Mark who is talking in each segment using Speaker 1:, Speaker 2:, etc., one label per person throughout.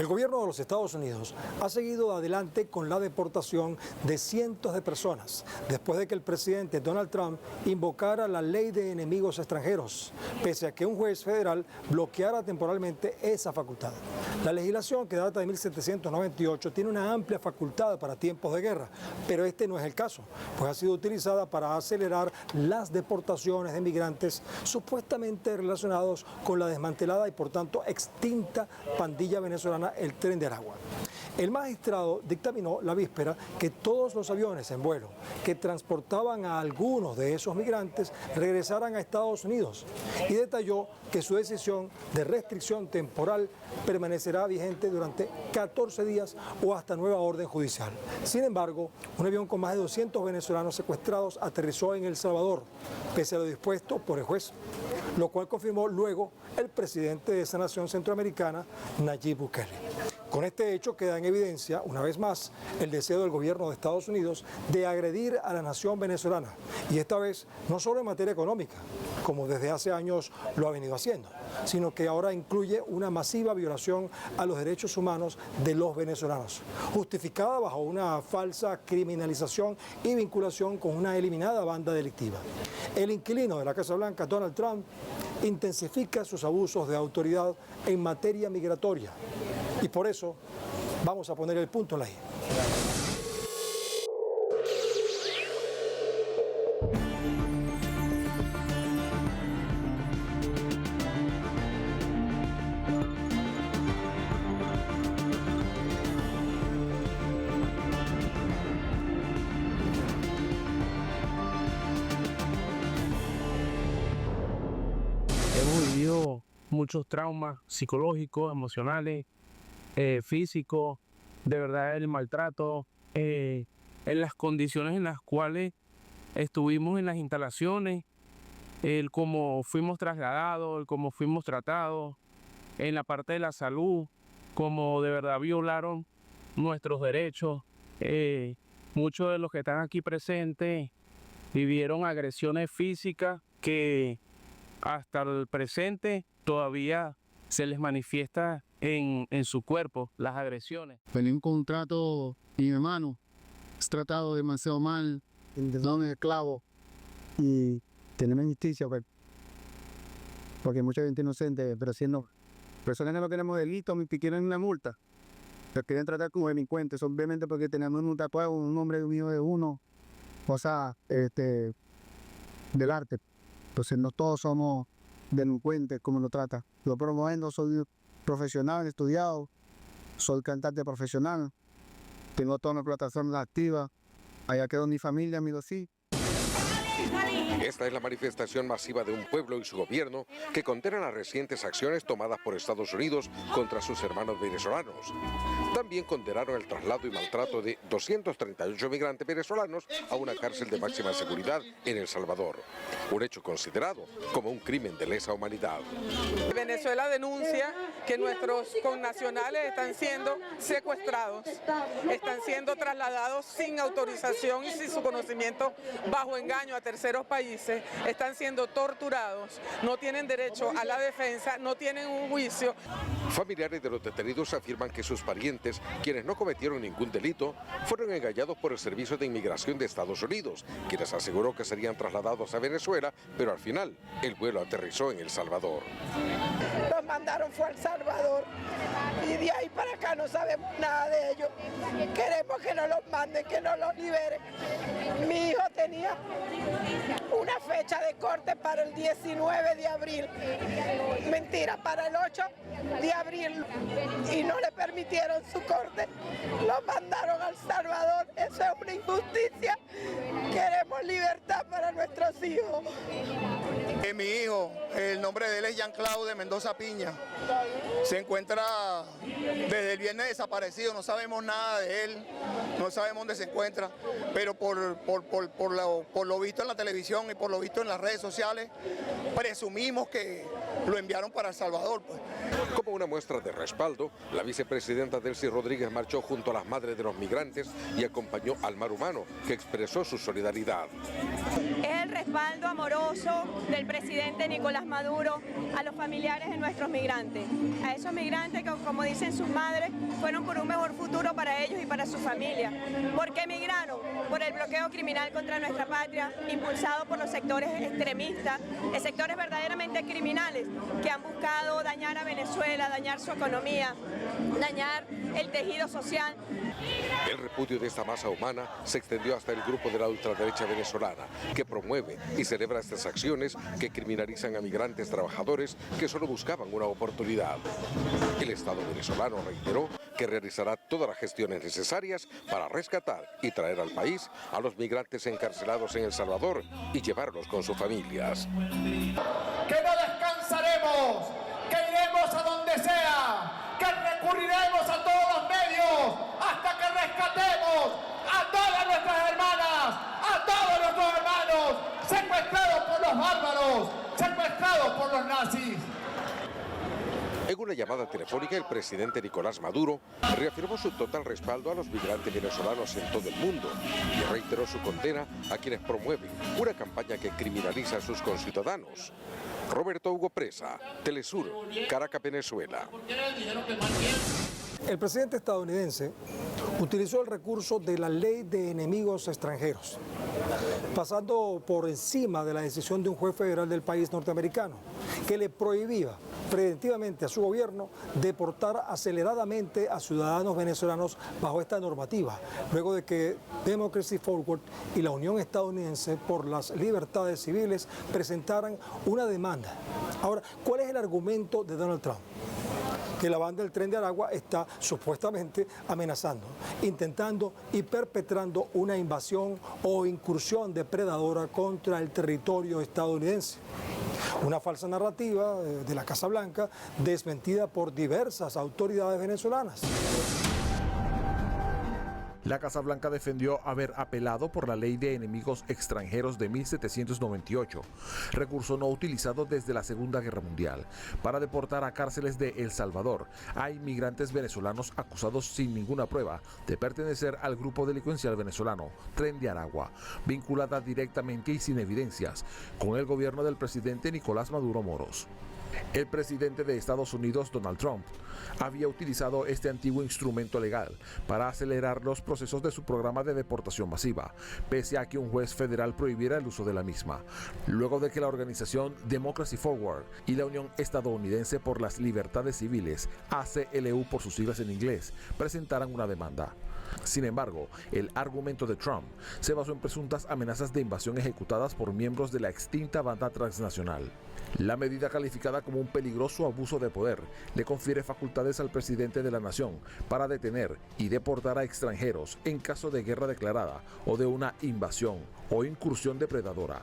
Speaker 1: El gobierno de los Estados Unidos ha seguido adelante con la deportación de cientos de personas después de que el presidente Donald Trump invocara la ley de enemigos extranjeros, pese a que un juez federal bloqueara temporalmente esa facultad. La legislación, que data de 1798, tiene una amplia facultad para tiempos de guerra, pero este no es el caso, pues ha sido utilizada para acelerar las deportaciones de migrantes supuestamente relacionados con la desmantelada y por tanto extinta pandilla venezolana El Tren de Aragua. El magistrado dictaminó la víspera que todos los aviones en vuelo que transportaban a algunos de esos migrantes regresaran a Estados Unidos y detalló que su decisión de restricción temporal permanecerá vigente durante 14 días o hasta nueva orden judicial. Sin embargo, un avión con más de 200 venezolanos secuestrados aterrizó en El Salvador, pese a lo dispuesto por el juez, lo cual confirmó luego el presidente de esa nación centroamericana, Nayib Bukele. Con este hecho queda en evidencia, una vez más, el deseo del gobierno de Estados Unidos de agredir a la nación venezolana, y esta vez no solo en materia económica, como desde hace años lo ha venido haciendo, sino que ahora incluye una masiva violación a los derechos humanos de los venezolanos, justificada bajo una falsa criminalización y vinculación con una eliminada banda delictiva. El inquilino de la Casa Blanca, Donald Trump, intensifica sus abusos de autoridad en materia migratoria. Y por eso vamos a poner el punto en la I.
Speaker 2: Hemos vivido muchos traumas psicológicos, emocionales, físico, de verdad el maltrato, en las condiciones en las cuales estuvimos en las instalaciones, el cómo fuimos trasladados, el cómo fuimos tratados, en la parte de la salud, cómo de verdad violaron nuestros derechos. Muchos de los que están aquí presentes vivieron agresiones físicas que hasta el presente todavía se les manifiesta en su cuerpo las agresiones.
Speaker 3: Venía con un trato y mi hermano es tratado demasiado mal, no es esclavo y tenemos injusticia porque mucha gente inocente, pero siendo personas que no tenemos delito ni quieren una multa, los quieren tratar como delincuentes, obviamente porque tenemos un tatuaje, un nombre mío de uno, o sea, del arte. Entonces no todos somos delincuentes como lo trata. Yo promoviendo, soy profesional, estudiado, soy cantante profesional, tengo todas mis plataformas activas, allá quedó mi familia, amigos, sí.
Speaker 4: Esta es la manifestación masiva de un pueblo y su gobierno que condena las recientes acciones tomadas por Estados Unidos contra sus hermanos venezolanos. También condenaron el traslado y maltrato de 238 migrantes venezolanos a una cárcel de máxima seguridad en El Salvador, un hecho considerado como un crimen de lesa humanidad.
Speaker 5: Venezuela denuncia que nuestros connacionales están siendo secuestrados, están siendo trasladados sin autorización y sin su conocimiento, bajo engaño a terceros países, están siendo torturados, no tienen derecho a la defensa, no tienen un juicio.
Speaker 4: Familiares de los detenidos afirman que sus parientes, quienes no cometieron ningún delito, fueron engañados por el Servicio de Inmigración de Estados Unidos, quienes aseguró que serían trasladados a Venezuela, pero al final el vuelo aterrizó en El Salvador.
Speaker 6: Los mandaron fue a El Salvador y de ahí para acá no sabemos nada de ellos. Queremos que nos los manden, que nos los liberen. Mi hijo tenía una fecha de corte para el 19 de abril, mentira, para el 8 de abril, y no le permitieron su corte. Lo mandaron a El Salvador, eso es una injusticia. Queremos libertad para nuestros hijos.
Speaker 7: Mi hijo, el nombre de él es Jean-Claude Mendoza Piña, se encuentra desde el viernes desaparecido, no sabemos nada de él, no sabemos dónde se encuentra, pero por lo visto en la televisión televisión y por lo visto en las redes sociales, presumimos que lo enviaron para El Salvador, pues.
Speaker 4: Como una muestra de respaldo, la vicepresidenta Delcy Rodríguez marchó junto a las madres de los migrantes y acompañó al Mar Humano, que expresó su solidaridad.
Speaker 8: Es el respaldo amoroso del presidente Nicolás Maduro a los familiares de nuestros migrantes, a esos migrantes que, como dicen sus madres, fueron por un mejor futuro para ellos y para su familia. ¿Por qué emigraron? Por el bloqueo criminal contra nuestra patria, impulsado por los sectores extremistas, sectores verdaderamente criminales que han buscado dañar a Venezuela, dañar su economía, dañar el tejido social.
Speaker 4: El repudio de esta masa humana se extendió hasta el grupo de la ultraderecha venezolana, que promueve y celebra estas acciones que criminalizan a migrantes trabajadores que solo buscaban una oportunidad. El Estado venezolano reiteró que realizará todas las gestiones necesarias para rescatar y traer al país a los migrantes encarcelados en El Salvador y llevarlos con sus familias.
Speaker 9: Que no descansaremos, que iremos a donde sea, que recurriremos a todos los medios hasta que rescatemos a todas nuestras hermanas, a todos nuestros hermanos secuestrados por los bárbaros, secuestrados por los nazis.
Speaker 4: En una llamada telefónica, el presidente Nicolás Maduro reafirmó su total respaldo a los migrantes venezolanos en todo el mundo y reiteró su condena a quienes promueven una campaña que criminaliza a sus conciudadanos. Roberto Hugo Presa, Telesur, Caracas, Venezuela.
Speaker 1: El presidente estadounidense utilizó el recurso de la ley de enemigos extranjeros, pasando por encima de la decisión de un juez federal del país norteamericano, que le prohibía preventivamente a su gobierno deportar aceleradamente a ciudadanos venezolanos bajo esta normativa, luego de que Democracy Forward y la Unión Estadounidense por las Libertades Civiles presentaran una demanda. Ahora, ¿cuál es el argumento de Donald Trump? Que la banda del Tren de Aragua está supuestamente amenazando, intentando y perpetrando una invasión o incursión depredadora contra el territorio estadounidense. Una falsa narrativa de la Casa Blanca desmentida por diversas autoridades venezolanas.
Speaker 10: La Casa Blanca defendió haber apelado por la Ley de Enemigos Extranjeros de 1798, recurso no utilizado desde la Segunda Guerra Mundial, para deportar a cárceles de El Salvador a inmigrantes venezolanos acusados sin ninguna prueba de pertenecer al grupo delincuencial venezolano Tren de Aragua, vinculada directamente y sin evidencias con el gobierno del presidente Nicolás Maduro Moros. El presidente de Estados Unidos, Donald Trump, había utilizado este antiguo instrumento legal para acelerar los procesos de su programa de deportación masiva, pese a que un juez federal prohibiera el uso de la misma, luego de que la organización Democracy Forward y la Unión Estadounidense por las Libertades Civiles, ACLU por sus siglas en inglés, presentaran una demanda. Sin embargo, el argumento de Trump se basó en presuntas amenazas de invasión ejecutadas por miembros de la extinta banda transnacional. La medida, calificada como un peligroso abuso de poder, le confiere facultades al presidente de la nación para detener y deportar a extranjeros en caso de guerra declarada o de una invasión o incursión depredadora,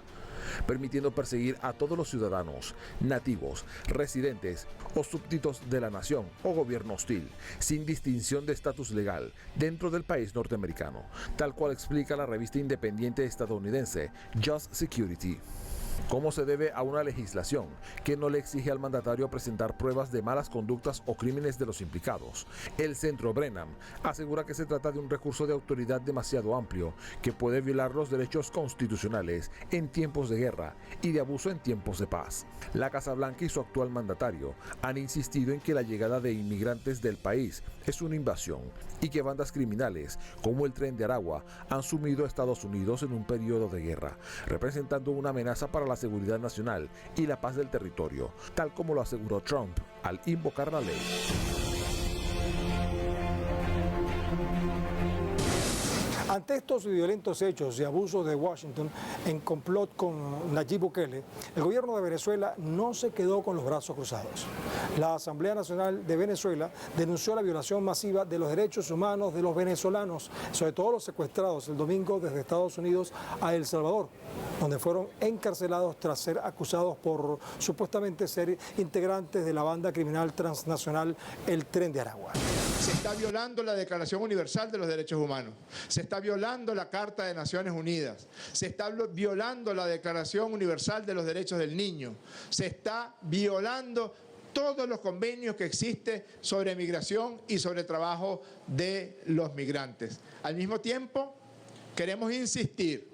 Speaker 10: permitiendo perseguir a todos los ciudadanos, nativos, residentes o súbditos de la nación o gobierno hostil, sin distinción de estatus legal, dentro del país norteamericano, tal cual explica la revista independiente estadounidense Just Security. ¿Cómo se debe a una legislación que no le exige al mandatario presentar pruebas de malas conductas o crímenes de los implicados? El Centro Brennan asegura que se trata de un recurso de autoridad demasiado amplio que puede violar los derechos constitucionales en tiempos de guerra y de abuso en tiempos de paz. La Casa Blanca y su actual mandatario han insistido en que la llegada de inmigrantes del país es una invasión y que bandas criminales como el Tren de Aragua han sumido a Estados Unidos en un periodo de guerra, representando una amenaza para la seguridad nacional y la paz del territorio, tal como lo aseguró Trump al invocar la ley.
Speaker 1: Ante estos violentos hechos y abusos de Washington en complot con Nayib Bukele, el gobierno de Venezuela no se quedó con los brazos cruzados. La Asamblea Nacional de Venezuela denunció la violación masiva de los derechos humanos de los venezolanos, sobre todo los secuestrados el domingo desde Estados Unidos a El Salvador, donde fueron encarcelados tras ser acusados por supuestamente ser integrantes de la banda criminal transnacional El Tren de Aragua.
Speaker 11: Se está violando la Declaración Universal de los Derechos Humanos, se está violando la Carta de Naciones Unidas, se está violando la Declaración Universal de los Derechos del Niño, se está violando todos los convenios que existen sobre migración y sobre trabajo de los migrantes. Al mismo tiempo, queremos insistir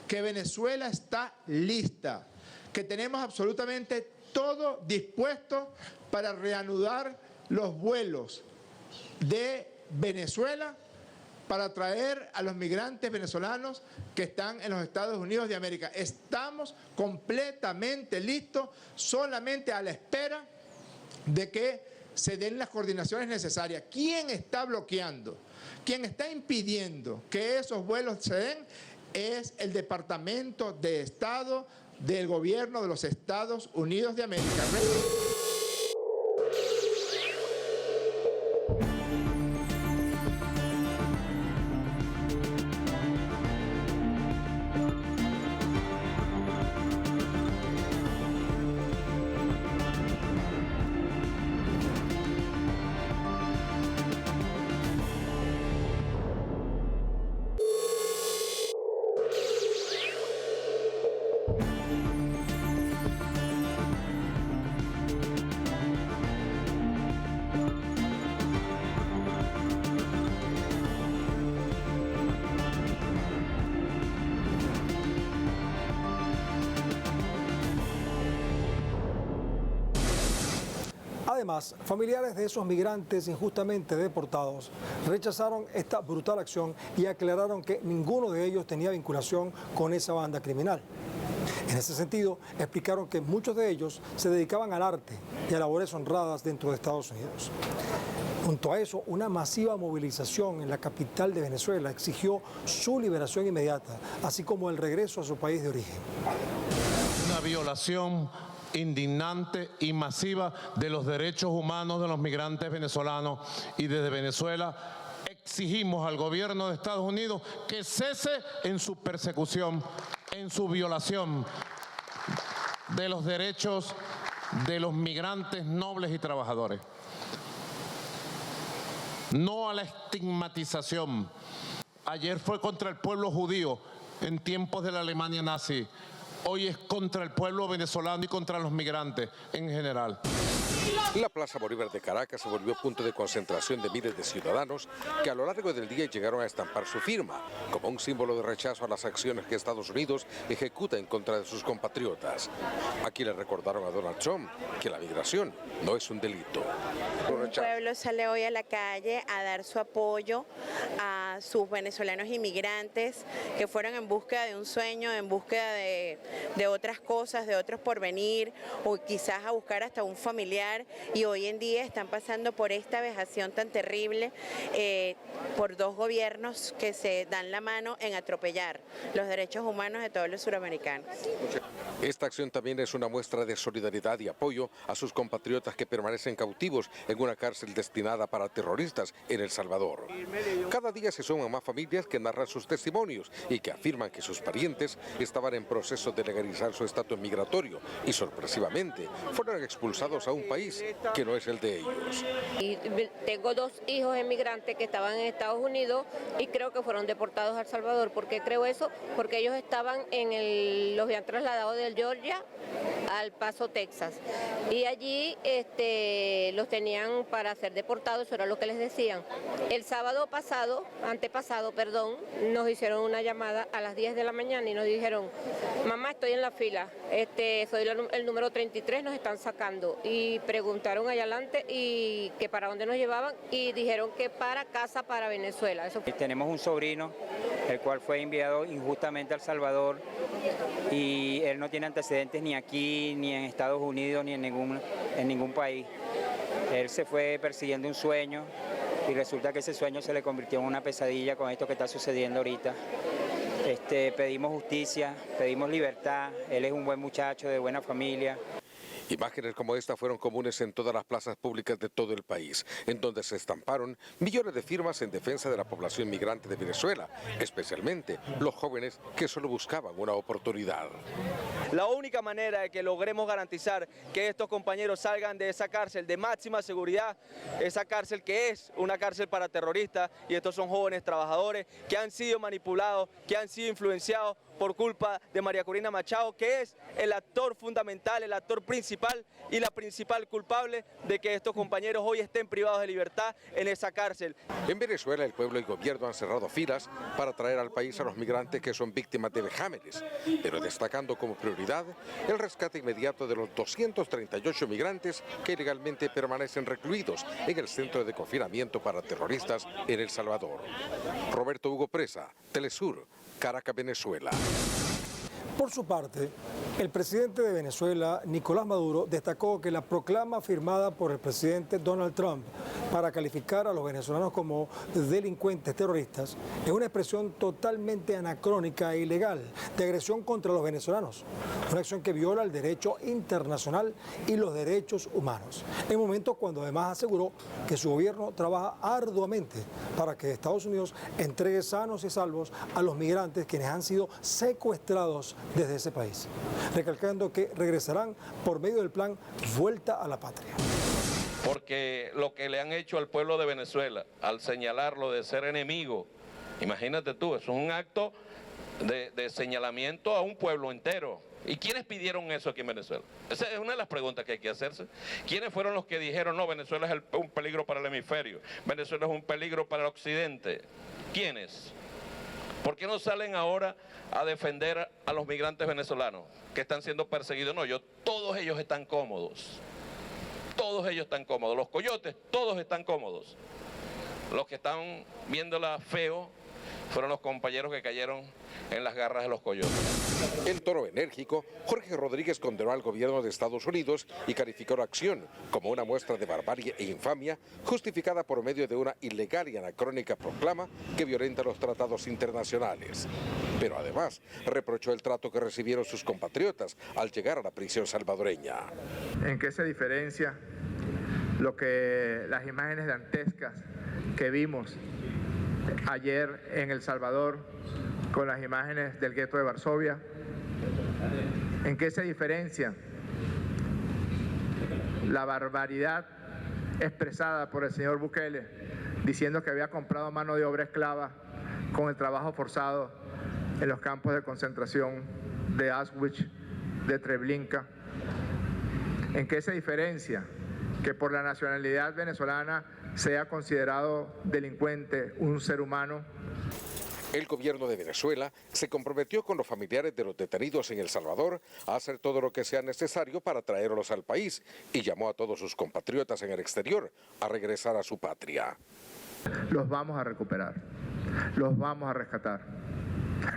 Speaker 11: que Venezuela está lista, que tenemos absolutamente todo dispuesto para reanudar los vuelos de Venezuela para traer a los migrantes venezolanos que están en los Estados Unidos de América. Estamos completamente listos, solamente a la espera de que se den las coordinaciones necesarias. ¿Quién está bloqueando? ¿Quién está impidiendo que esos vuelos se den? Es el Departamento de Estado del Gobierno de los Estados Unidos de América.
Speaker 1: Además, familiares de esos migrantes injustamente deportados rechazaron esta brutal acción y aclararon que ninguno de ellos tenía vinculación con esa banda criminal. En ese sentido, explicaron que muchos de ellos se dedicaban al arte y a labores honradas dentro de Estados Unidos. Junto a eso, una masiva movilización en la capital de Venezuela exigió su liberación inmediata, así como el regreso a su país de origen.
Speaker 12: Una violación indignante y masiva de los derechos humanos de los migrantes venezolanos, y desde Venezuela exigimos al gobierno de Estados Unidos que cese en su persecución, en su violación de los derechos de los migrantes nobles y trabajadores. No a la estigmatización. Ayer fue contra el pueblo judío en tiempos de la Alemania nazi. Hoy es contra el pueblo venezolano y contra los migrantes en general.
Speaker 4: La Plaza Bolívar de Caracas se volvió punto de concentración de miles de ciudadanos que a lo largo del día llegaron a estampar su firma como un símbolo de rechazo a las acciones que Estados Unidos ejecuta en contra de sus compatriotas. Aquí le recordaron a Donald Trump que la migración no es un delito.
Speaker 13: El pueblo sale hoy a la calle a dar su apoyo a sus venezolanos inmigrantes que fueron en búsqueda de un sueño, en búsqueda de otras cosas, de otros porvenir, o quizás a buscar hasta un familiar, y hoy en día están pasando por esta vejación tan terrible por dos gobiernos que se dan la mano en atropellar los derechos humanos de todos los suramericanos.
Speaker 4: Esta acción también es una muestra de solidaridad y apoyo a sus compatriotas que permanecen cautivos en una cárcel destinada para terroristas en El Salvador. Cada día se suman más familias que narran sus testimonios y que afirman que sus parientes estaban en proceso de legalizar su estatus migratorio y sorpresivamente fueron expulsados a un país que no es el de ellos.
Speaker 14: Y tengo dos hijos emigrantes que estaban en Estados Unidos y creo que fueron deportados a El Salvador. ¿Por qué creo eso? Porque ellos estaban los habían trasladado de Georgia al Paso, Texas, y allí los tenían para ser deportados, eso era lo que les decían. El sábado antepasado, nos hicieron una llamada a las 10 de la mañana y nos dijeron: mamá, estoy en la fila, soy el número 33, nos están sacando, y preguntaron allá adelante y que para dónde nos llevaban y dijeron que para casa, para Venezuela.
Speaker 15: Tenemos un sobrino, el cual fue enviado injustamente a El Salvador, y él no tiene antecedentes ni aquí, ni en Estados Unidos, ni en ningún país. Él se fue persiguiendo un sueño y resulta que ese sueño se le convirtió en una pesadilla con esto que está sucediendo ahorita. Pedimos justicia, pedimos libertad, él es un buen muchacho de buena familia.
Speaker 4: Imágenes como esta fueron comunes en todas las plazas públicas de todo el país, en donde se estamparon millones de firmas en defensa de la población migrante de Venezuela, especialmente los jóvenes que solo buscaban una oportunidad.
Speaker 16: La única manera de que logremos garantizar que estos compañeros salgan de esa cárcel de máxima seguridad, esa cárcel que es una cárcel para terroristas, y estos son jóvenes trabajadores que han sido manipulados, que han sido influenciados por culpa de María Corina Machado, que es el actor fundamental, el actor principal y la principal culpable de que estos compañeros hoy estén privados de libertad en esa cárcel.
Speaker 4: En Venezuela, el pueblo y el gobierno han cerrado filas para traer al país a los migrantes que son víctimas de vejámenes, pero destacando como prioridad el rescate inmediato de los 238 migrantes que ilegalmente permanecen recluidos en el centro de confinamiento para terroristas en El Salvador. Roberto Hugo Presa, Telesur, Caracas, Venezuela.
Speaker 1: Por su parte, el presidente de Venezuela, Nicolás Maduro, destacó que la proclama firmada por el presidente Donald Trump para calificar a los venezolanos como delincuentes terroristas es una expresión totalmente anacrónica e ilegal de agresión contra los venezolanos, una acción que viola el derecho internacional y los derechos humanos, en momentos cuando además aseguró que su gobierno trabaja arduamente para que Estados Unidos entregue sanos y salvos a los migrantes quienes han sido secuestrados desde ese país, recalcando que regresarán por medio del plan Vuelta a la Patria.
Speaker 17: Porque lo que le han hecho al pueblo de Venezuela, al señalarlo de ser enemigo, imagínate tú, eso es un acto de señalamiento a un pueblo entero. ¿Y quiénes pidieron eso aquí en Venezuela? Esa es una de las preguntas que hay que hacerse. ¿Quiénes fueron los que dijeron, no, Venezuela es un peligro para el hemisferio, Venezuela es un peligro para el occidente? ¿Quiénes? ¿Por qué no salen ahora a defender a los migrantes venezolanos que están siendo perseguidos? No, todos ellos están cómodos. Todos ellos están cómodos. Los coyotes, todos están cómodos. Los que están viéndola feo fueron los compañeros que cayeron en las garras de los coyotes.
Speaker 4: En tono enérgico, Jorge Rodríguez condenó al gobierno de Estados Unidos y calificó la acción como una muestra de barbarie e infamia justificada por medio de una ilegal y anacrónica proclama que violenta los tratados internacionales. Pero además reprochó el trato que recibieron sus compatriotas al llegar a la prisión salvadoreña.
Speaker 11: ¿En qué se diferencia las imágenes dantescas que vimos ayer en El Salvador con las imágenes del gueto de Varsovia? ¿En qué se diferencia la barbaridad expresada por el señor Bukele diciendo que había comprado mano de obra esclava con el trabajo forzado en los campos de concentración de Auschwitz, de Treblinka? ¿En qué se diferencia que por la nacionalidad venezolana sea considerado delincuente un ser humano?
Speaker 4: El gobierno de Venezuela se comprometió con los familiares de los detenidos en El Salvador a hacer todo lo que sea necesario para traerlos al país y llamó a todos sus compatriotas en el exterior a regresar a su patria.
Speaker 11: Los vamos a recuperar, los vamos a rescatar,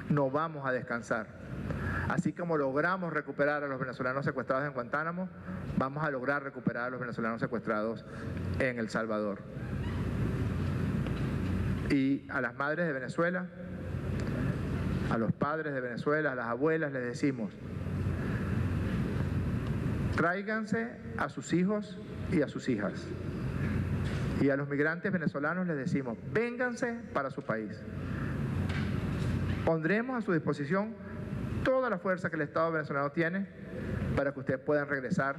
Speaker 11: no vamos a descansar. Así como logramos recuperar a los venezolanos secuestrados en Guantánamo, vamos a lograr recuperar a los venezolanos secuestrados en El Salvador. Y a las madres de Venezuela, a los padres de Venezuela, a las abuelas les decimos, tráiganse a sus hijos y a sus hijas. Y a los migrantes venezolanos les decimos, vénganse para su país. Pondremos a su disposición toda la fuerza que el Estado venezolano tiene para que ustedes puedan regresar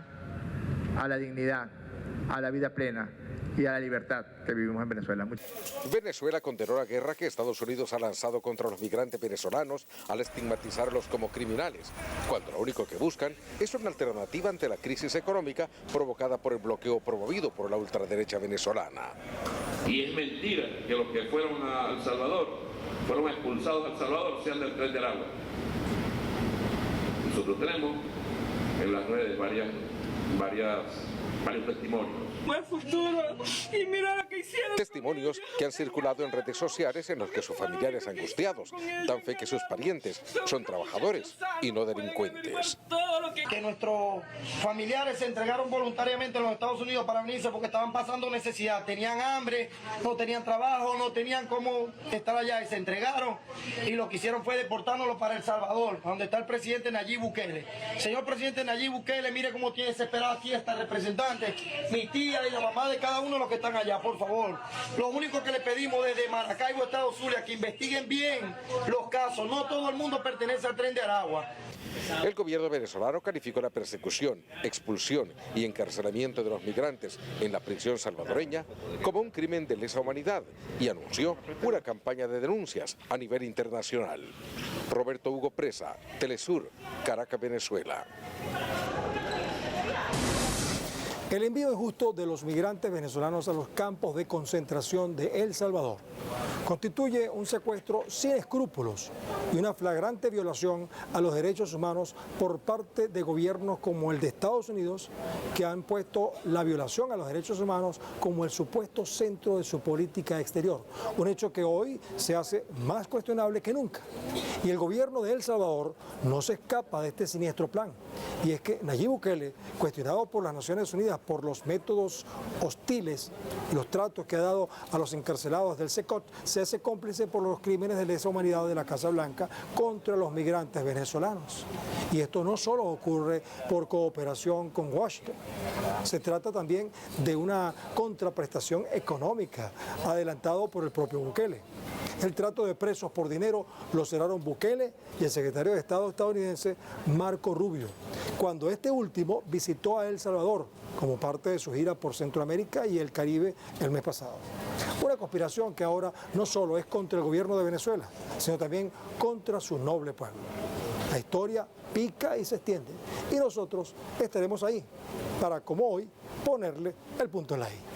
Speaker 11: a la dignidad, a la vida plena y a la libertad que vivimos en Venezuela.
Speaker 4: Venezuela condenó la guerra que Estados Unidos ha lanzado contra los migrantes venezolanos al estigmatizarlos como criminales, cuando lo único que buscan es una alternativa ante la crisis económica provocada por el bloqueo promovido por la ultraderecha venezolana.
Speaker 17: Y es mentira que los que fueron a El Salvador, fueron expulsados a El Salvador, sean del Tren del Agua. Nosotros tenemos en las redes varios testimonios.
Speaker 5: Buen futuro y mira lo que hicieron.
Speaker 4: Testimonios que han circulado en redes sociales en los que sus familiares angustiados dan fe que sus parientes son trabajadores y no delincuentes.
Speaker 5: Todo lo
Speaker 18: Que nuestros familiares se entregaron voluntariamente a los Estados Unidos para venirse porque estaban pasando necesidad, tenían hambre, no tenían trabajo, no tenían cómo estar allá y se entregaron y lo que hicieron fue deportárnoslos para El Salvador, donde está el presidente Nayib Bukele. Señor presidente Nayib Bukele, mire cómo tiene desesperado aquí esta representante, mi tía y la mamá de cada uno de los que están allá, por favor. Lo único que le pedimos desde Maracaibo, Estado Zulia, que investiguen bien los casos, no todo el mundo pertenece al Tren de Aragua.
Speaker 4: El gobierno venezolano calificó la persecución, expulsión y encarcelamiento de los migrantes en la prisión salvadoreña como un crimen de lesa humanidad y anunció una campaña de denuncias a nivel internacional. Roberto Hugo Presa, Telesur, Caracas, Venezuela.
Speaker 1: El envío injusto de los migrantes venezolanos a los campos de concentración de El Salvador constituye un secuestro sin escrúpulos y una flagrante violación a los derechos humanos por parte de gobiernos como el de Estados Unidos, que han puesto la violación a los derechos humanos como el supuesto centro de su política exterior, un hecho que hoy se hace más cuestionable que nunca. Y el gobierno de El Salvador no se escapa de este siniestro plan, y es que Nayib Bukele, cuestionado por las Naciones Unidas por los métodos hostiles y los tratos que ha dado a los encarcelados del SECOT, se hace cómplice por los crímenes de lesa humanidad de la Casa Blanca contra los migrantes venezolanos. Y esto no solo ocurre por cooperación con Washington, se trata también de una contraprestación económica adelantado por el propio Bukele. El trato de presos por dinero lo cerraron Bukele y el secretario de Estado estadounidense Marco Rubio, cuando este último visitó a El Salvador como parte de su gira por Centroamérica y el Caribe el mes pasado. Una conspiración que ahora no solo es contra el gobierno de Venezuela, sino también contra su noble pueblo. La historia pica y se extiende, y nosotros estaremos ahí para, como hoy, ponerle el punto en la I.